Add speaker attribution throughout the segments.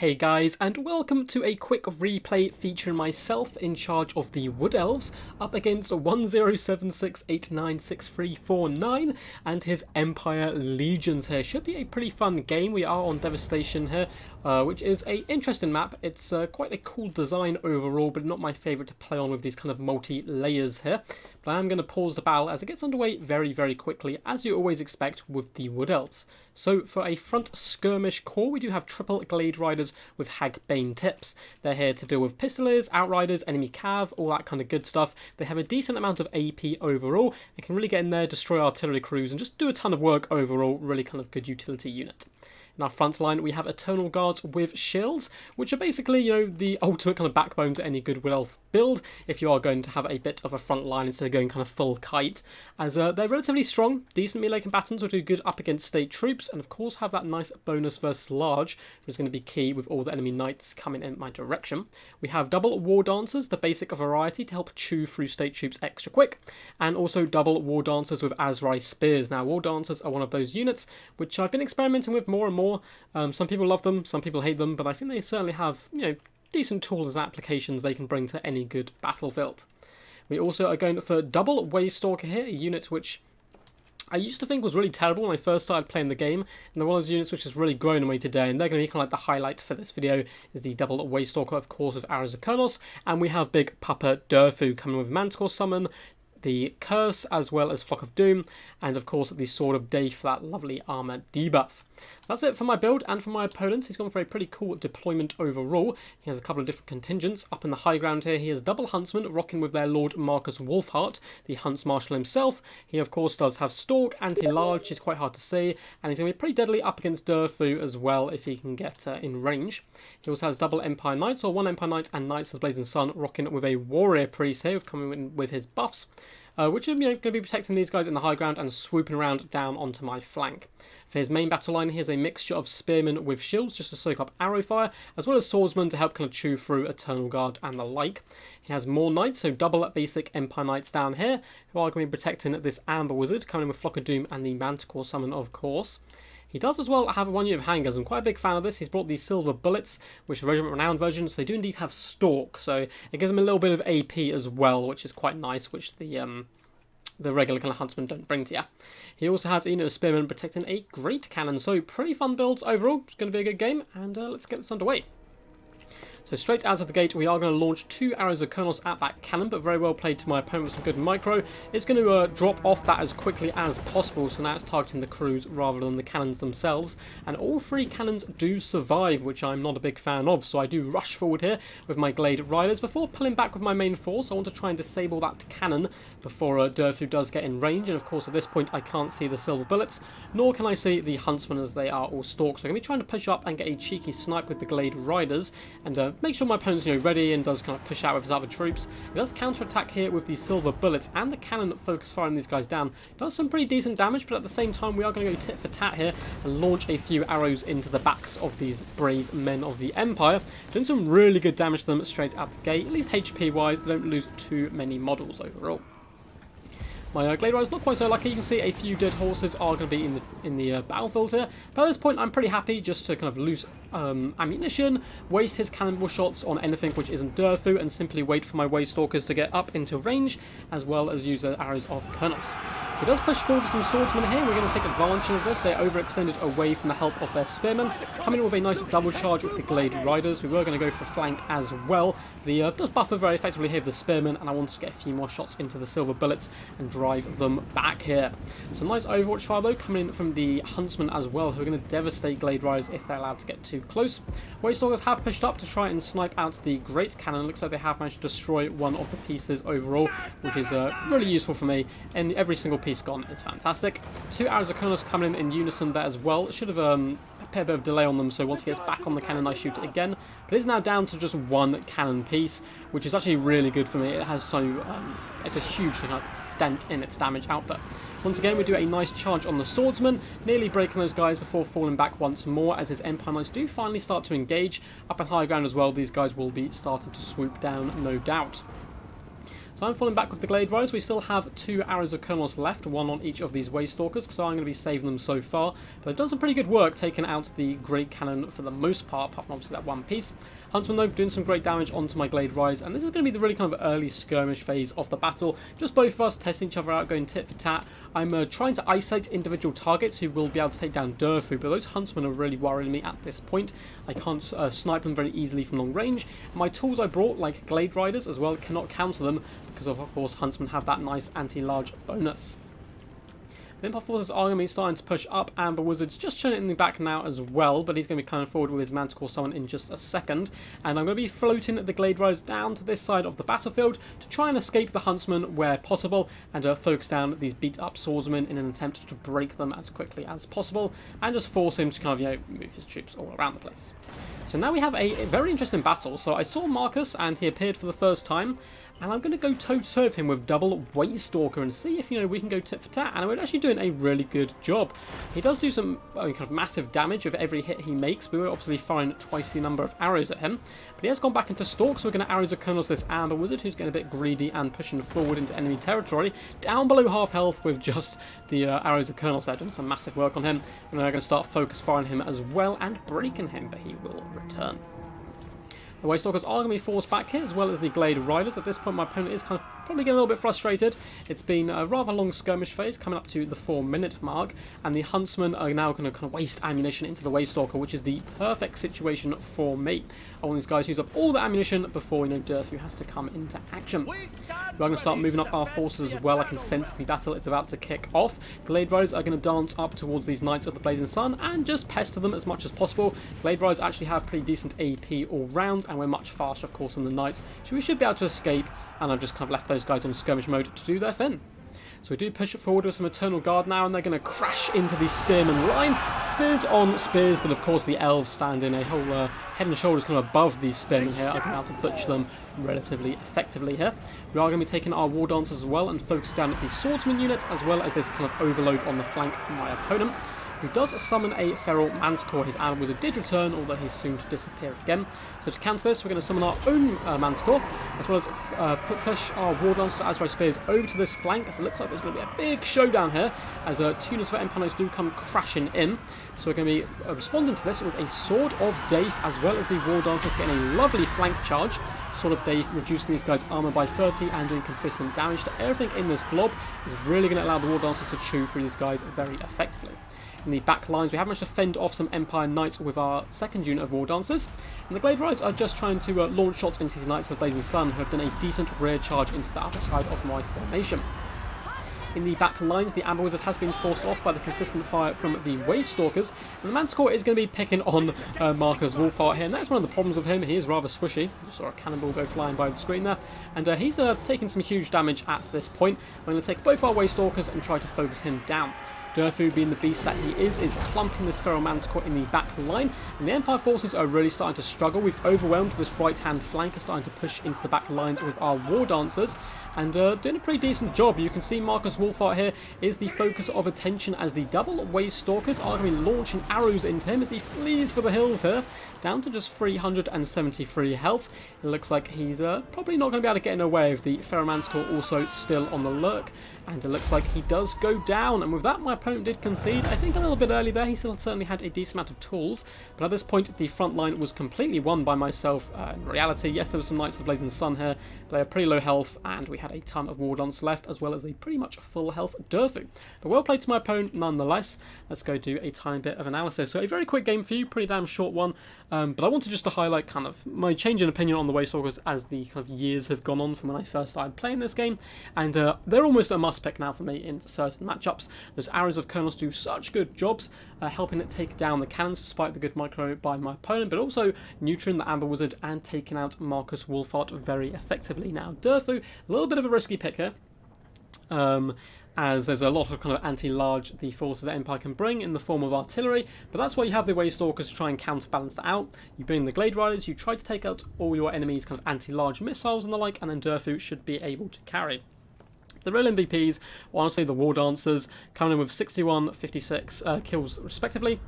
Speaker 1: Hey guys, and welcome to a quick replay featuring myself in charge of the Wood Elves up against 1076896349 and his Empire Legions here. Should be a pretty fun game. We are on Devastation here, which is a interesting map. It's quite a cool design overall, but not my favourite to play on with these kind of multi-layers here. But I am going to pause the battle as it gets underway very, very quickly, as you always expect with the Wood Elves. So for a front skirmish core, we do have triple Glade Riders with Hagbane tips. They're here to deal with Pistoliers, Outriders, enemy cav, all that kind of good stuff. They have a decent amount of AP overall and can really get in there, destroy artillery crews, and just do a ton of work overall. Really kind of good utility unit. In our front line, we have Eternal Guards with shields, which are basically, you know, the ultimate kind of backbone to any good Wood Elf build, if you are going to have a bit of a front line instead of going kind of full kite, as they're relatively strong, decent melee combatants, will do good up against state troops, and of course have that nice bonus versus large, which is going to be key with all the enemy knights coming in my direction. We have double War Dancers, the basic variety, to help chew through state troops extra quick, and also double War Dancers with Azrai Spears. Now, War Dancers are one of those units which I've been experimenting with more and more. Some people love them, some people hate them, but I think they certainly have, you know, decent tools and applications they can bring to any good battlefield. We also are going for double WayStalker here, a unit which I used to think was really terrible when I first started playing the game, and they're one of those units which has really grown on me today, and they're going to be kind of like the highlight for this video, is the double WayStalker, of course, with Arrows of Kurnos, and we have Big Papa Durfu coming with Manticore Summon, the Curse, as well as Flock of Doom, and of course the Sword of Day for that lovely armor debuff. That's it for my build and for my opponent. He's gone for a pretty cool deployment overall. He has a couple of different contingents. Up in the high ground here, he has double Huntsmen, rocking with their Lord Marcus Wulfhart, the Hunts Marshal himself. He, of course, does have Stalk, Anti-Large, which is quite hard to see, and he's going to be pretty deadly up against Durfu as well, if he can get in range. He also has double Empire Knights, or one Empire Knight and Knights of the Blazing Sun, rocking with a Warrior Priest here, coming in with his buffs. Which are going to be protecting these guys in the high ground and swooping around down onto my flank. For his main battle line, he has a mixture of spearmen with shields just to soak up arrow fire, as well as swordsmen to help kind of chew through Eternal Guard and the like. He has more knights, so double basic Empire Knights down here, who are going to be protecting this Amber Wizard, coming in with Flock of Doom and the Manticore Summon, of course. He does as well have one unit of hangers. I'm quite a big fan of this. He's brought these Silver Bullets, which are Regiment Renowned versions, so they do indeed have Stalk, so it gives him a little bit of AP as well, which is quite nice, which the regular kind of huntsmen don't bring to you. He also has a unit of spearmen protecting a great cannon, so pretty fun builds overall. It's going to be a good game, and let's get this underway. So straight out of the gate, we are going to launch 2 Arrows of Kurnos at that cannon, but very well played to my opponent with some good micro. It's going to drop off that as quickly as possible, so now it's targeting the crews rather than the cannons themselves. And all 3 cannons do survive, which I'm not a big fan of, so I do rush forward here with my Glade Riders. Before pulling back with my main force, I want to try and disable that cannon before Durfu does get in range. And of course, at this point, I can't see the Silver Bullets, nor can I see the Huntsmen as they are all stalked. So I'm going to be trying to push up and get a cheeky snipe with the Glade Riders, and make sure my opponent's, you know, ready and does kind of push out with his other troops. He does counter-attack here with the Silver Bullets, and the cannon that focus firing these guys down does some pretty decent damage, but at the same time we are going to go tit for tat here and launch a few arrows into the backs of these brave men of the Empire, doing some really good damage to them straight out the gate. At least HP wise, they don't lose too many models overall. My Glade Riders not quite so lucky. You can see a few dead horses are going to be in the battlefield here. But at this point, I'm pretty happy just to kind of lose ammunition, waste his cannonball shots on anything which isn't Durfu, and simply wait for my WayStalkers to get up into range, as well as use their Arrows of Kurnos. He does push forward with some swordsmen here. We're going to take advantage of this. They're overextended away from the help of their spearmen. Coming in with a nice double charge with the Glade Riders. We were going to go for flank as well. But he does buffer very effectively here with the spearmen, and I wanted to get a few more shots into the Silver Bullets and drive them back here. Some nice Overwatch fire though coming in from the Huntsmen as well, who are going to devastate Glade Riders if they're allowed to get too close. WayStalkers have pushed up to try and snipe out the Great Cannon. Looks like they have managed to destroy one of the pieces overall, which is really useful for me. And every single piece gone is fantastic. 2 Arrows of Kurnos coming in unison there as well. It should have put a bit of delay on them, so once he gets back on the cannon I shoot it again. But it's now down to just 1 cannon piece, which is actually really good for me. It has so it's a huge dent in its damage output. Once again, we do a nice charge on the swordsman, nearly breaking those guys before falling back once more, as his Empire Knights do finally start to engage. Up in high ground as well, these guys will be starting to swoop down, no doubt. So So I'm falling back with the Glade Riders. We still have 2 Arrows of Colonels left, 1 on each of these WayStalkers, so I'm going to be saving them so far. But they've done some pretty good work taking out the Great Cannon for the most part, apart from obviously that one piece. Huntsman, though, doing some great damage onto my Glade Riders, and this is going to be the really kind of early skirmish phase of the battle. Just both of us testing each other out, going tit for tat. I'm trying to isolate individual targets who will be able to take down Durfu, but those Huntsmen are really worrying me at this point. I can't snipe them very easily from long range. My tools I brought, like Glade Riders as well, cannot counter them, because of course Huntsmen have that nice anti-large bonus. The Empire forces are going to be starting to push up, and the Wizard's just chilling in the back now as well, but he's going to be coming forward with his Manticore Summon in just a second. And I'm going to be floating the Glade Riders down to this side of the battlefield to try and escape the Huntsmen where possible, and focus down these beat-up swordsmen in an attempt to break them as quickly as possible, and just force him to kind of, you know, move his troops all around the place. So now we have a very interesting battle. So I saw Marcus, and he appeared for the first time. And I'm going to go toe-to-toe with him with double WayStalker and see if, you know, we can go tit for tat. And we're actually doing a really good job. He does do some kind of massive damage with every hit he makes. We were obviously firing twice the number of arrows at him. But he has gone back into stalk, so we're going to Arrows of Colonels this Amber Wizard, who's getting a bit greedy and pushing forward into enemy territory. Down below half health with just the Arrows of Colonels there, doing some massive work on him. And then I'm going to start focus firing him as well and breaking him, but he will return. The WayStalkers are going to be forced back here, as well as the Glade Riders. At this point, my opponent is kind of probably getting a little bit frustrated. It's been a rather long skirmish phase, coming up to the 4-minute mark, and the Huntsmen are now going to kind of waste ammunition into the WayStalker, which is the perfect situation for me. I want these guys to use up all the ammunition before, you know, Durfu has to come into action. We're going to start moving up our forces as well. I can sense the battle is about to kick off. Glade Riders are going to dance up towards these Knights of the Blazing Sun and just pester them as much as possible. Glade Riders actually have pretty decent AP all round, and we're much faster, of course, than the Knights, so we should be able to escape, and I've just kind of left those guys on skirmish mode to do their thing. So we do push it forward with some Eternal Guard now, and they're going to crash into the Spearman line. Spears on spears, but of course the Elves stand in a whole head and shoulders kind of above these Spearmen here. I'm going to be able to butcher them relatively effectively here. We are going to be taking our War Dancers as well and focusing down at the Swordsman unit, as well as this kind of overload on the flank from my opponent, who does summon a Feral Manticore. His Amber Wizard did return, although he's soon to disappear again. So to cancel this, we're going to summon our own Manticore, as well as push our War Dancers to Azrai Spears over to this flank, as it looks like there's going to be a big showdown here, as tuners for Empire Knights do come crashing in. So we're going to be responding to this with a Sword of Dave, as well as the War Dancers getting a lovely flank charge. Sword of Dave reducing these guys' armor by 30 and doing consistent damage to everything in this blob is really going to allow the War Dancers to chew through these guys very effectively. In the back lines, we have managed to fend off some Empire Knights with our second unit of War Dancers, and the Glade Riders are just trying to launch shots into these Knights of the Blazing Sun, who have done a decent rear charge into the other side of my formation. In the back lines, the Amber Wizard has been forced off by the consistent fire from the WayStalkers, and the Manticore is going to be picking on Marcus Wulfhart here, and that's one of the problems with him. He is rather squishy. Just saw a cannonball go flying by the screen there, and he's taking some huge damage at this point. We're going to take both our WayStalkers and try to focus him down. Durfu, being the beast that he is clumping this Feral Manticore in the back line, and the Empire forces are really starting to struggle. We've overwhelmed this right-hand flank, and starting to push into the back lines with our War Dancers, and doing a pretty decent job. You can see Marcus Wulfhart here is the focus of attention, as the double WayStalkers are going to be launching arrows into him as he flees for the hills here, down to just 373 health. It looks like he's probably not going to be able to get in the way of the Feral Manticore also still on the lurk, and it looks like he does go down, and with that my opponent did concede, I think a little bit early there. He still certainly had a decent amount of tools, but at this point the front line was completely won by myself. In reality, yes, there were some Knights of the Blazing Sun here, but they are pretty low health, and we had a ton of War Dancers left, as well as a pretty much full health Durfu. But well played to my opponent nonetheless. Let's go do a tiny bit of analysis. So a very quick game for you, pretty damn short one, but I wanted just to highlight kind of my change in opinion on the WayStalkers as the kind of years have gone on from when I first started playing this game, and they're almost a must pick now for me in certain matchups. Those Arrows of Colonels do such good jobs helping it take down the cannons despite the good micro by my opponent, but also neutering the Amber Wizard and taking out Marcus Wulfhart very effectively. Now Durfu, a little bit of a risky pick here, as there's a lot of kind of anti-large the forces that Empire can bring in the form of artillery, but that's why you have the WayStalkers to try and counterbalance that out. You bring the Glade Riders, you try to take out all your enemies' kind of anti-large missiles and the like, and then Durfu should be able to carry. The real MVPs were honestly the War Dancers, coming in with 61, 56 kills respectively.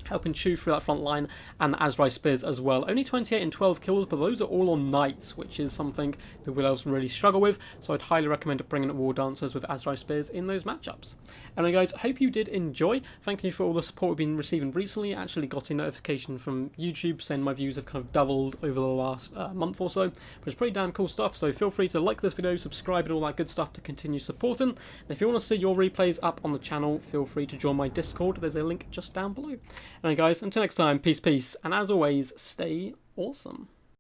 Speaker 1: helping chew through that front line, and the Azrai Spears as well. Only 28 and 12 kills, but those are all on Knights, which is something the Wood Elves really struggle with, so I'd highly recommend bringing War Dancers with Azrai Spears in those matchups. Anyway guys, I hope you did enjoy. Thank you for all the support we've been receiving recently. I actually got a notification from YouTube saying my views have kind of doubled over the last month or so, which is pretty damn cool stuff, so feel free to like this video, subscribe and all that good stuff to continue supporting. And if you want to see your replays up on the channel, feel free to join my Discord. There's a link just down below. Anyway guys, until next time, peace, and as always, stay awesome.